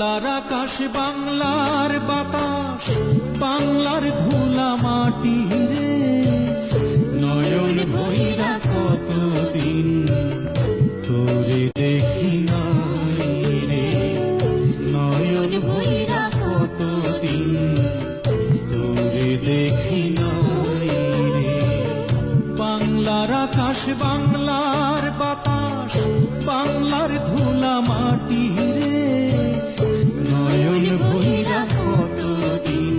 বাংলার আকাশ, বাংলার বাতাস, বাংলার ধুলা মাটি রে, নয়ন ভৈরা কতদিন তোরে দেখি নাই রে, নয়ন ভৈরা কতদিন তোরে দেখি নাই রে। বাংলার আকাশ, বাংলার বাতাস, বাংলার ধুলা মাটি রে, নয়ন ভৈরা কতদিন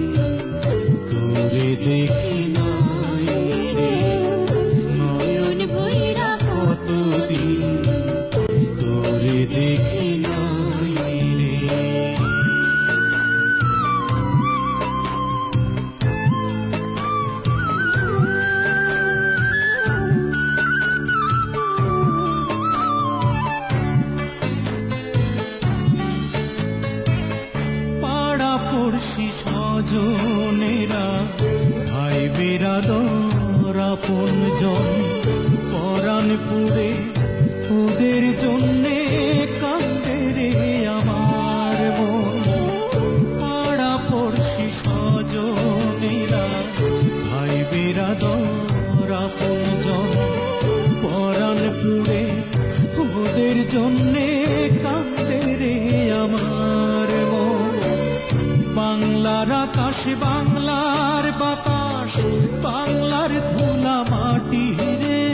তোরে দেখি নাই রে, নয়ন ভৈরা কতদিন তোরে দেখি নাই রে। পড়শি স্বজনেরা, ভাই বিরাদর আপনজন, পরাণ পুড়ে ওদের জন্যে কাঁদে রে আমার মন। পাড়া পড়শি স্বজনেরা, ভাই বিরাদর আপনজন, পরাণ পুড়ে ওদের জন্যে কাঁদে রে আমার মন। বাংলার আকাশ, বাংলার বাতাস, বাংলার ধুলা মাটি রে,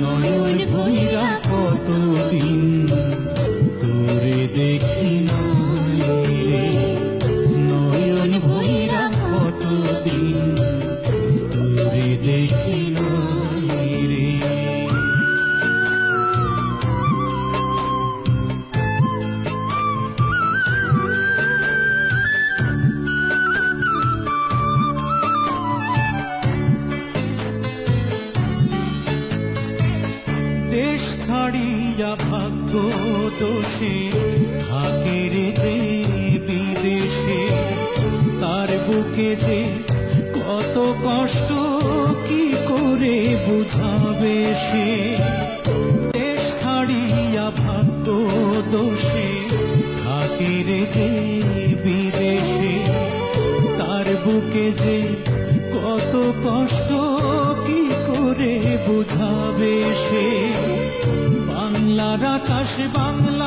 নয়ন ভৈরা কতদিন তোরে দেখি নাই রে, নয়ন ভৈরা কতদিন তোরে দেখি নাই রে। দেশ ছাড়িয়া ভাগ্য দোষে থাকে রে যে বিদেশে, তার বুকে যে কত কষ্ট কি করে বুঝাবে সে। দেশ ছাড়িয়া ভাগ্য দোষে থাকে রে যে বিদেশে, তার বুকে যে কত কষ্ট কি করে বুঝাবে সে। বাংলার আকাশ, বাংলা